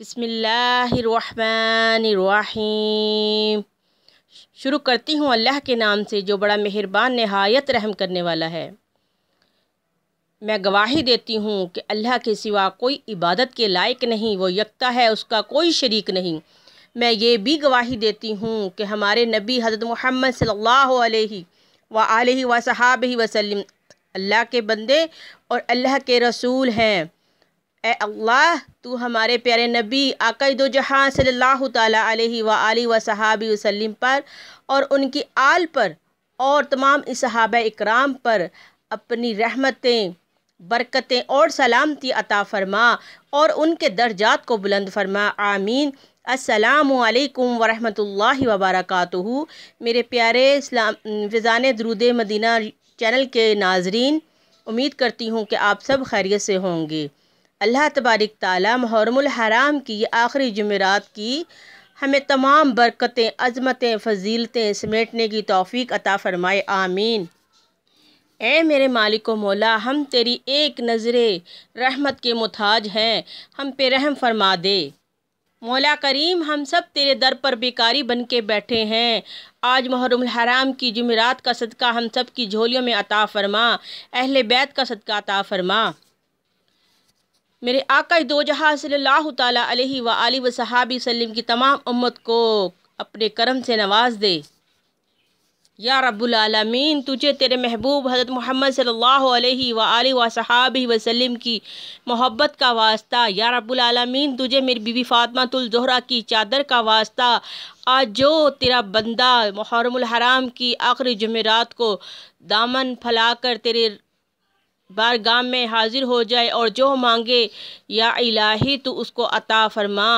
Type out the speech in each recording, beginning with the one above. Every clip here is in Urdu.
بسم اللہ الرحمن الرحیم۔ شروع کرتی ہوں اللہ کے نام سے جو بڑا مہربان نہایت رحم کرنے والا ہے۔ میں گواہی دیتی ہوں کہ اللہ کے سوا کوئی عبادت کے لائق نہیں، وہ یکتا ہے، اس کا کوئی شریک نہیں۔ میں یہ بھی گواہی دیتی ہوں کہ ہمارے نبی حضرت محمد صلی اللہ علیہ وآلہ وصحابہ وسلم اللہ کے بندے اور اللہ کے رسول ہیں۔ اے اللہ تو ہمارے پیارے نبی آقا دو جہاں صلی اللہ تعالیٰ علیہ وآلہ وصحابہ وسلم پر اور ان کی آل پر اور تمام صحابہ اکرام پر اپنی رحمتیں، برکتیں اور سلامتی عطا فرما اور ان کے درجات کو بلند فرما، آمین۔ السلام علیکم ورحمۃ اللہ وبرکاتہ۔ میرے پیارے فیضان درود مدینہ چینل کے ناظرین، امید کرتی ہوں کہ آپ سب خیریت سے ہوں گے۔ اللہ تبارک تعالیٰ محرم الحرام کی یہ آخری جمعرات کی ہمیں تمام برکتیں، عظمتیں، فضیلتیں سمیٹنے کی توفیق عطا فرمائے، آمین۔ اے میرے مالک و مولا، ہم تیری ایک نظر رحمت کے محتاج ہیں، ہم پہ رحم فرما دے۔ مولا کریم، ہم سب تیرے در پر بیکاری بن کے بیٹھے ہیں، آج محرم الحرام کی جمعرات کا صدقہ ہم سب کی جھولیوں میں عطا فرما، اہل بیت کا صدقہ عطا فرما۔ میرے آقا دو جہاں صلی اللہ تعالیٰ علیہ وآلہ وصحابہ وسلم کی تمام امت کو اپنے کرم سے نواز دے، یا رب العالمین۔ تجھے تیرے محبوب حضرت محمد صلی اللہ علیہ وآلہ وصحابہ وسلم کی محبت کا واسطہ، یا رب العالمین، تجھے میری بیوی فاطمہ الزہرا کی چادر کا واسطہ، آج جو تیرا بندہ محرم الحرام کی آخری جمعرات کو دامن پھیلا کر تیرے بارگاہ میں حاضر ہو جائے اور جو مانگے یا الہی تو اس کو عطا فرما۔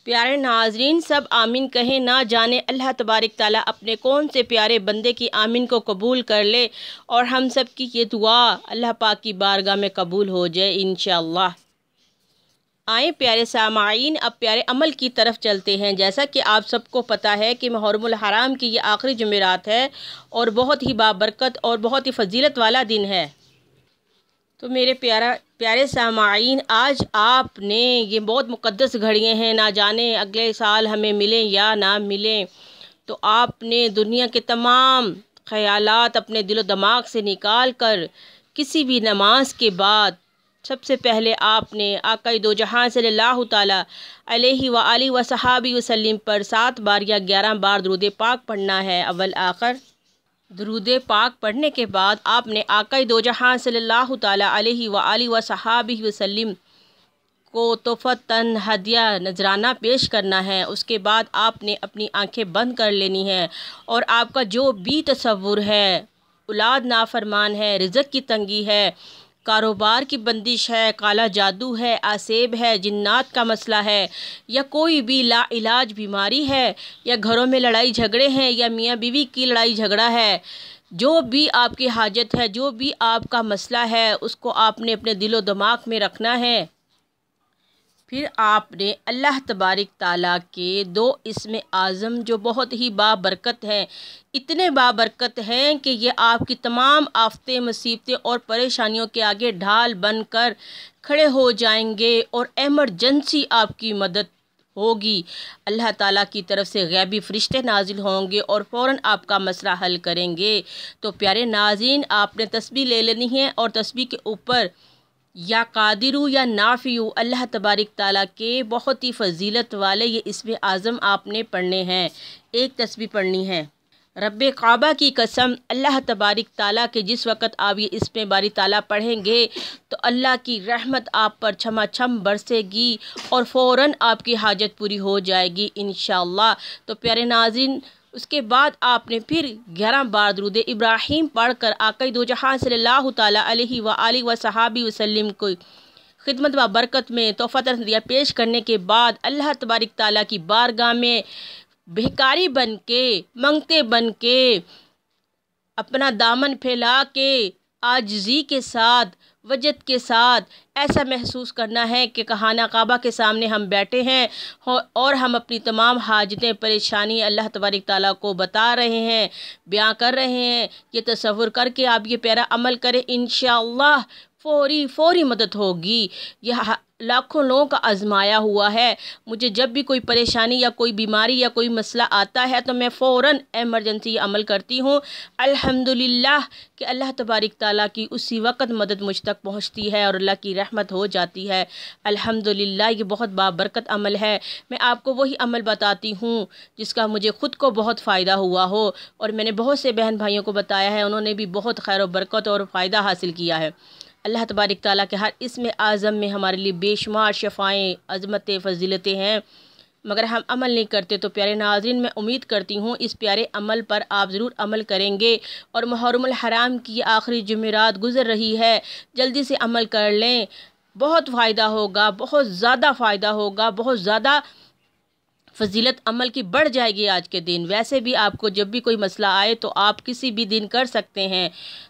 پیارے ناظرین، سب آمین کہیں، نہ جانے اللہ تبارک تعالیٰ اپنے کون سے پیارے بندے کی آمین کو قبول کر لے اور ہم سب کی یہ دعا اللہ پاک کی بارگاہ میں قبول ہو جائے انشاءاللہ۔ آئیں پیارے سامعین، اب پیارے عمل کی طرف چلتے ہیں۔ جیسا کہ آپ سب کو پتہ ہے کہ محرم الحرام کی یہ آخری جمعرات ہے اور بہت ہی بابرکت اور بہت ہی فضیلت والا دن ہے۔ تو میرے پیارے سامعین، آج آپ نے یہ بہت مقدس گھڑیاں ہیں، نہ جانے اگلے سال ہمیں ملیں یا نہ ملیں، تو آپ نے دنیا کے تمام خیالات اپنے دل و دماغ سے نکال کر کسی بھی نماز کے بعد سب سے پہلے آپ نے آقا دو جہاں صلی اللہ تعالیٰ علیہ وآلہ وصحابہ وسلم پر 7 بار یا 11 بار درود پاک پڑھنا ہے اول آخر۔ درود پاک پڑھنے کے بعد آپ نے آقا دو جہاں صلی اللہ تعالیٰ علیہ وآلہ وصحابہ وسلم کو تحفتاً ہدیہ نذرانہ پیش کرنا ہے۔ اس کے بعد آپ نے اپنی آنکھیں بند کر لینی ہیں اور آپ کا جو بھی تصور ہے، اولاد نافرمان ہے، رزق کی تنگی ہے، کاروبار کی بندش ہے، کالا جادو ہے، آسیب ہے، جنات کا مسئلہ ہے، یا کوئی بھی لا علاج بیماری ہے، یا گھروں میں لڑائی جھگڑے ہیں، یا میاں بیوی کی لڑائی جھگڑا ہے، جو بھی آپ کی حاجت ہے، جو بھی آپ کا مسئلہ ہے، اس کو آپ نے اپنے دل و دماغ میں رکھنا ہے۔ پھر آپ نے اللہ تبارک تعالیٰ کے 2 اسم اعظم جو بہت ہی بابرکت ہیں، اتنے بابرکت ہیں کہ یہ آپ کی تمام آفتیں، مصیبتیں اور پریشانیوں کے آگے ڈھال بن کر کھڑے ہو جائیں گے اور ایمرجنسی آپ کی مدد ہوگی۔ اللہ تعالیٰ کی طرف سے غیبی فرشتے نازل ہوں گے اور فوراً آپ کا مسئلہ حل کریں گے۔ تو پیارے ناظرین، آپ نے تسبیح لے لینی ہے اور تسبیح کے اوپر یا قادرو یا نافیو اللہ تبارک تعالیٰ کے بہت ہی فضیلت والے یہ اسم اعظم آپ نے پڑھنے ہیں۔ ایک تسبیح پڑھنی ہے، رب کعبہ کی قسم، اللہ تبارک تعالیٰ کے جس وقت آپ یہ اسم باری تعالیٰ پڑھیں گے تو اللہ کی رحمت آپ پر چھما چھم برسے گی اور فوراً آپ کی حاجت پوری ہو جائے گی انشاءاللہ۔ تو پیارے ناظرین، اس کے بعد آپ نے پھر 11 بار درود ابراہیم پڑھ کر آقا دو جہاں صلی اللہ تعالیٰ علیہ وآلہ وصحابہ وسلم کو خدمت و برکت میں تحفۃ ہدیہ پیش کرنے کے بعد اللہ تبارک تعالیٰ کی بارگاہ میں بھکاری بن کے، منگتے بن کے، اپنا دامن پھیلا کے، عاجزی کے ساتھ، وجد کے ساتھ ایسا محسوس کرنا ہے کہ خانہ کعبہ کے سامنے ہم بیٹھے ہیں اور ہم اپنی تمام حاجتیں، پریشانی اللہ تبارک تعالیٰ کو بتا رہے ہیں، بیان کر رہے ہیں۔ یہ تصور کر کے آپ یہ پیارا عمل کریں، انشاءاللہ فوری مدد ہوگی۔ یہ لاکھوں لوگوں کا آزمایا ہوا ہے۔ مجھے جب بھی کوئی پریشانی یا کوئی بیماری یا کوئی مسئلہ آتا ہے تو میں فوراً ایمرجنسی عمل کرتی ہوں۔ الحمدللہ کہ اللہ تبارک تعالیٰ کی اسی وقت مدد مجھ تک پہنچتی ہے اور اللہ کی رحمت ہو جاتی ہے۔ الحمدللہ یہ بہت بابرکت عمل ہے۔ میں آپ کو وہی عمل بتاتی ہوں جس کا مجھے خود کو بہت فائدہ ہوا ہو، اور میں نے بہت سے بہن بھائیوں کو بتایا ہے، انہوں نے بھی بہت خیر و برکت اور فائدہ حاصل کیا ہے۔ اللہ تبارک تعالیٰ کے ہر اسم اعظم میں ہمارے لیے بے شمار شفائیں، عظمتیں، فضیلتیں ہیں، مگر ہم عمل نہیں کرتے۔ تو پیارے ناظرین، میں امید کرتی ہوں اس پیارے عمل پر آپ ضرور عمل کریں گے، اور محرم الحرام کی آخری جمعرات گزر رہی ہے، جلدی سے عمل کر لیں، بہت فائدہ ہوگا، بہت زیادہ فائدہ ہوگا، بہت زیادہ فضیلت عمل کی بڑھ جائے گی آج کے دن۔ ویسے بھی آپ کو جب بھی کوئی مسئلہ آئے تو آپ کسی بھی دن کر سکتے ہیں،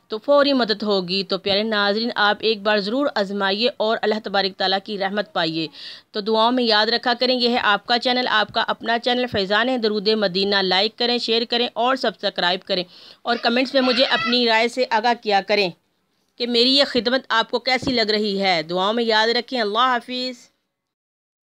تو فوری مدد ہوگی۔ تو پیارے ناظرین، آپ ایک بار ضرور آزمائیے اور اللہ تبارک تعالیٰ کی رحمت پائیے۔ تو دعاؤں میں یاد رکھا کریں، یہ ہے آپ کا چینل، آپ کا اپنا چینل فیضان درود مدینہ۔ لائک کریں، شیئر کریں اور سبسکرائب کریں، اور کمنٹس میں مجھے اپنی رائے سے آگاہ کیا کریں کہ میری یہ خدمت آپ کو کیسی لگ رہی ہے۔ دعاؤں میں یاد رکھیں۔ اللہ حافظ۔